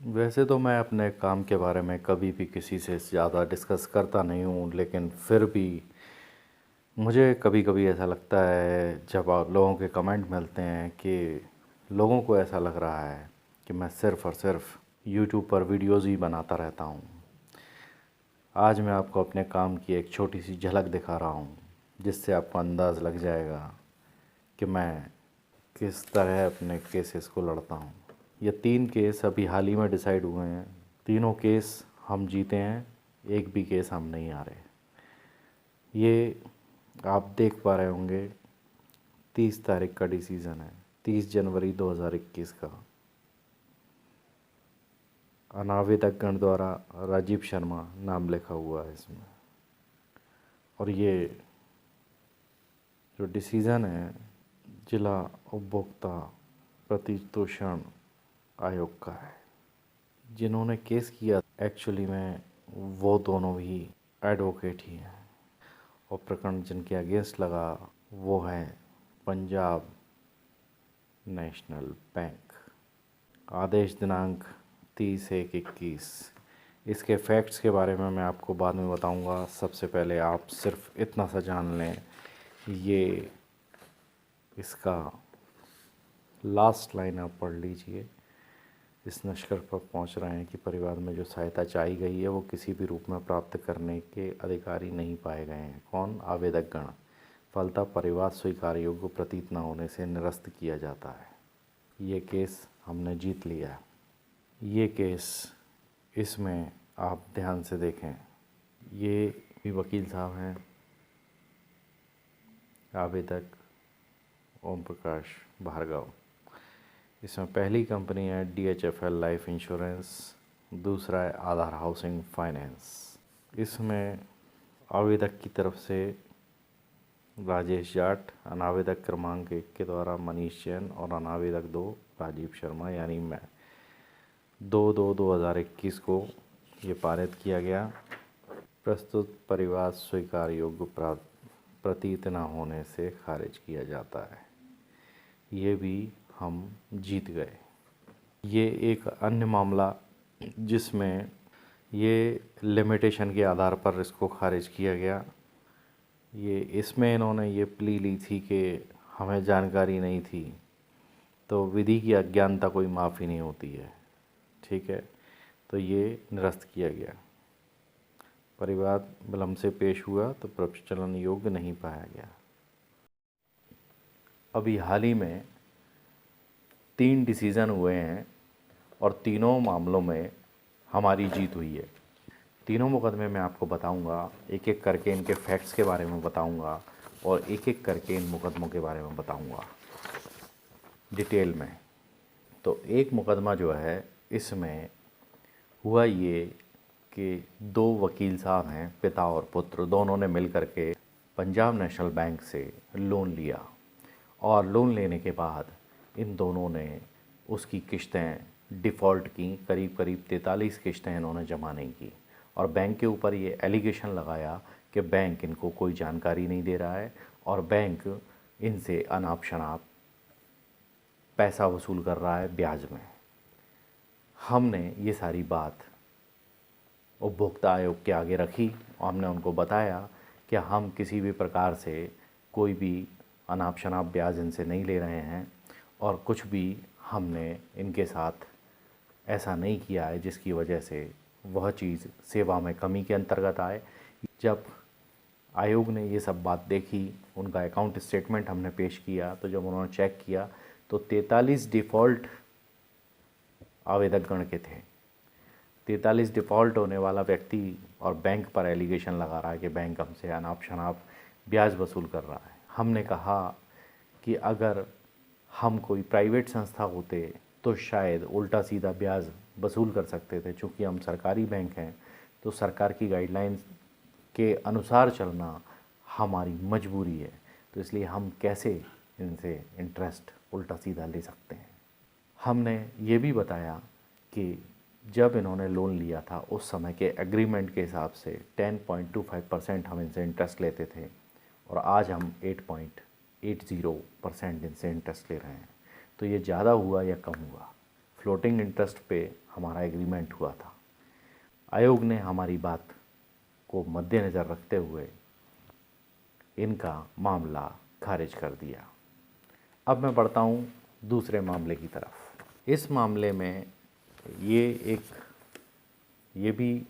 वैसे तो मैं अपने काम के बारे में कभी भी किसी से ज़्यादा डिस्कस करता नहीं हूँ, लेकिन फिर भी मुझे कभी कभी ऐसा लगता है जब आप लोगों के कमेंट मिलते हैं कि लोगों को ऐसा लग रहा है कि मैं सिर्फ़ और सिर्फ यूट्यूब पर वीडियोज़ ही बनाता रहता हूँ। आज मैं आपको अपने काम की एक छोटी सी झलक दिखा रहा हूँ, जिससे आपको अंदाज़ लग जाएगा कि मैं किस तरह अपने केसेस को लड़ता हूँ। ये 3 केस अभी हाल ही में डिसाइड हुए हैं। तीनों केस हम जीते हैं, एक भी केस हम नहीं हारे। ये आप देख पा रहे होंगे 30 तारीख का डिसीज़न है, 30 जनवरी 2021 का। अनावेदकगण द्वारा राजीव शर्मा नाम लिखा हुआ है इसमें। और ये जो डिसीज़न है जिला उपभोक्ता प्रतितोषण आयोग का है। जिन्होंने केस किया एक्चुअली में वो दोनों भी एडवोकेट ही हैं, और प्रकरण जिनके अगेंस्ट लगा वो हैं पंजाब नेशनल बैंक। आदेश दिनांक 30/1/21। इसके फैक्ट्स के बारे में मैं आपको बाद में बताऊंगा। सबसे पहले आप सिर्फ इतना सा जान लें, ये इसका लास्ट लाइन आप पढ़ लीजिए। इस निष्कर्ष पर पहुंच रहे हैं कि परिवार में जो सहायता चाही गई है वो किसी भी रूप में प्राप्त करने के अधिकारी नहीं पाए गए हैं। कौन? आवेदक गण। फलतः परिवार स्वीकार योग्य प्रतीत न होने से निरस्त किया जाता है। ये केस हमने जीत लिया है। ये केस, इसमें आप ध्यान से देखें, ये भी वकील साहब हैं, आवेदक ओम प्रकाश भार्गव। इसमें पहली कंपनी है DHFL लाइफ इंश्योरेंस, दूसरा है आधार हाउसिंग फाइनेंस। इसमें आवेदक की तरफ से राजेश जाट, अनावेदक क्रमांक 1 के द्वारा मनीष जैन और अनावेदक 2 राजीव शर्मा यानी मैं 2/2/2021 को ये पारित किया गया। प्रस्तुत परिवार स्वीकार योग्य प्रतीत न होने से खारिज किया जाता है। ये भी हम जीत गए। ये एक अन्य मामला जिसमें ये लिमिटेशन के आधार पर इसको खारिज किया गया। ये इसमें इन्होंने ये प्ली ली थी कि हमें जानकारी नहीं थी, तो विधि की अज्ञानता कोई माफ़ी नहीं होती है, ठीक है। तो ये निरस्त किया गया। परिवाद विलम्ब से पेश हुआ तो प्रचलन योग्य नहीं पाया गया। अभी हाल ही में 3 डिसीज़न हुए हैं और तीनों मामलों में हमारी जीत हुई है। तीनों मुकदमे मैं आपको बताऊंगा, एक एक करके इनके फैक्ट्स के बारे में बताऊंगा और एक एक करके इन मुकदमों के बारे में बताऊंगा डिटेल में। तो एक मुकदमा जो है, इसमें हुआ ये कि 2 वकील साहब हैं, पिता और पुत्र, दोनों ने मिल कर के पंजाब नेशनल बैंक से लोन लिया और लोन लेने के बाद इन दोनों ने उसकी किश्तें डिफ़ॉल्ट की। करीब करीब 43 किश्तें इन्होंने जमा नहीं की और बैंक के ऊपर ये एलिगेशन लगाया कि बैंक इनको कोई जानकारी नहीं दे रहा है और बैंक इनसे अनाप शनाप पैसा वसूल कर रहा है ब्याज में। हमने ये सारी बात उपभोक्ता आयोग के आगे रखी और हमने उनको बताया कि हम किसी भी प्रकार से कोई भी अनाप शनाप ब्याज इनसे नहीं ले रहे हैं और कुछ भी हमने इनके साथ ऐसा नहीं किया है जिसकी वजह से वह चीज़ सेवा में कमी के अंतर्गत आए। जब आयोग ने ये सब बात देखी, उनका अकाउंट स्टेटमेंट हमने पेश किया, तो जब उन्होंने चेक किया तो 43 डिफ़ॉल्ट आवेदक गण के थे। 43 डिफ़ॉल्ट होने वाला व्यक्ति और बैंक पर एलिगेशन लगा रहा है कि बैंक हमसे अनाप शनाप ब्याज वसूल कर रहा है। हमने कहा कि अगर हम कोई प्राइवेट संस्था होते तो शायद उल्टा सीधा ब्याज वसूल कर सकते थे। चूँकि हम सरकारी बैंक हैं तो सरकार की गाइडलाइंस के अनुसार चलना हमारी मजबूरी है, तो इसलिए हम कैसे इनसे इंटरेस्ट उल्टा सीधा ले सकते हैं। हमने ये भी बताया कि जब इन्होंने लोन लिया था उस समय के एग्रीमेंट के हिसाब से 10.25% हम इनसे इंटरेस्ट लेते थे और आज हम 8.80% इनसे इंटरेस्ट ले रहे हैं। तो ये ज़्यादा हुआ या कम हुआ? फ्लोटिंग इंटरेस्ट पे हमारा एग्रीमेंट हुआ था। आयोग ने हमारी बात को मद्देनज़र रखते हुए इनका मामला खारिज कर दिया। अब मैं बढ़ता हूँ दूसरे मामले की तरफ। इस मामले में ये भी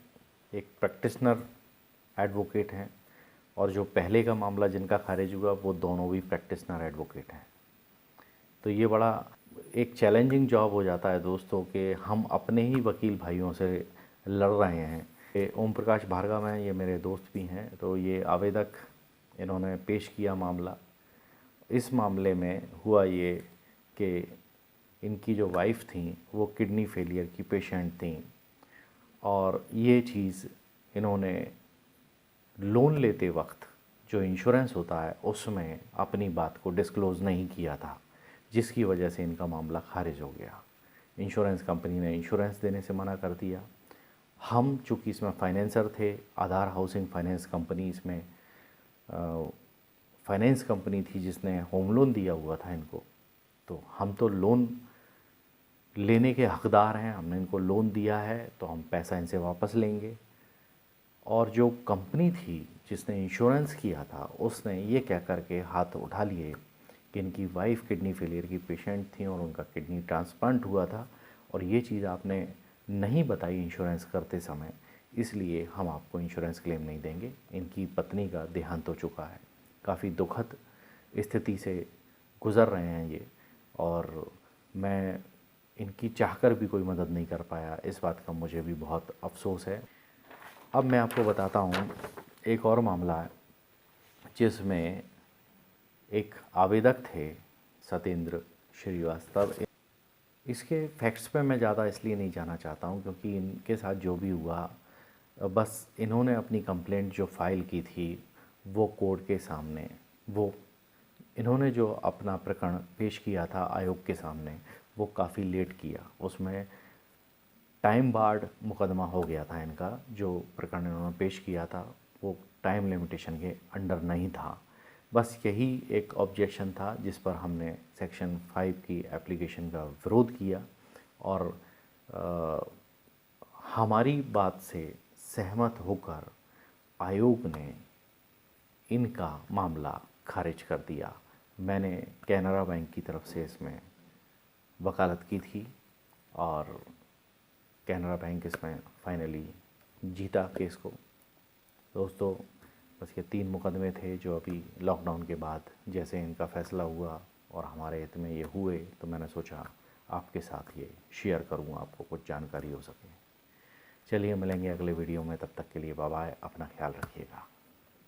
एक प्रैक्टिशनर एडवोकेट हैं, और जो पहले का मामला जिनका खारिज हुआ वो दोनों भी प्रैक्टिशनर एडवोकेट हैं। तो ये बड़ा एक चैलेंजिंग जॉब हो जाता है दोस्तों कि हम अपने ही वकील भाइयों से लड़ रहे हैं। ओम प्रकाश भार्गव हैं, ये मेरे दोस्त भी हैं। तो ये आवेदक इन्होंने पेश किया मामला। इस मामले में हुआ ये कि इनकी जो वाइफ़ थी वो किडनी फेलियर की पेशेंट थी, और ये चीज़ इन्होंने लोन लेते वक्त जो इंश्योरेंस होता है उसमें अपनी बात को डिस्क्लोज़ नहीं किया था, जिसकी वजह से इनका मामला खारिज हो गया। इंश्योरेंस कंपनी ने इंश्योरेंस देने से मना कर दिया। हम चूँकि इसमें फाइनेंसर थे, आधार हाउसिंग फाइनेंस कंपनी इसमें फाइनेंस कंपनी थी जिसने होम लोन दिया हुआ था इनको, तो हम तो लोन लेने के हकदार हैं। हमने इनको लोन दिया है तो हम पैसा इनसे वापस लेंगे। और जो कंपनी थी जिसने इंश्योरेंस किया था उसने ये कह कर के हाथ उठा लिए कि इनकी वाइफ़ किडनी फेलियर की पेशेंट थी और उनका किडनी ट्रांसप्लांट हुआ था, और ये चीज़ आपने नहीं बताई इंश्योरेंस करते समय, इसलिए हम आपको इंश्योरेंस क्लेम नहीं देंगे। इनकी पत्नी का देहांत हो चुका है। काफ़ी दुखद स्थिति से गुज़र रहे हैं ये, और मैं इनकी चाहकर भी कोई मदद नहीं कर पाया। इस बात का मुझे भी बहुत अफसोस है। अब मैं आपको बताता हूँ एक और मामला है जिसमें एक आवेदक थे सत्येंद्र श्रीवास्तव। इसके फैक्ट्स पे मैं ज़्यादा इसलिए नहीं जाना चाहता हूँ क्योंकि इनके साथ जो भी हुआ, बस इन्होंने अपनी कंप्लेंट जो फाइल की थी वो कोर्ट के सामने, वो इन्होंने जो अपना प्रकरण पेश किया था आयोग के सामने, वो काफ़ी लेट किया। उसमें टाइम बार्ड मुकदमा हो गया था इनका। जो प्रकरण इन्होंने पेश किया था वो टाइम लिमिटेशन के अंडर नहीं था। बस यही एक ऑब्जेक्शन था जिस पर हमने सेक्शन 5 की एप्लीकेशन का विरोध किया, और हमारी बात से सहमत होकर आयोग ने इनका मामला खारिज कर दिया। मैंने कैनरा बैंक की तरफ से इसमें वकालत की थी, और कैनरा बैंक इसमें फाइनली जीता केस को। दोस्तों, बस ये 3 मुकदमे थे जो अभी लॉकडाउन के बाद जैसे इनका फ़ैसला हुआ और हमारे हित में ये हुए, तो मैंने सोचा आपके साथ ये शेयर करूँ, आपको कुछ जानकारी हो सके। चलिए मिलेंगे अगले वीडियो में, तब तक के लिए बाय बाय। अपना ख्याल रखिएगा।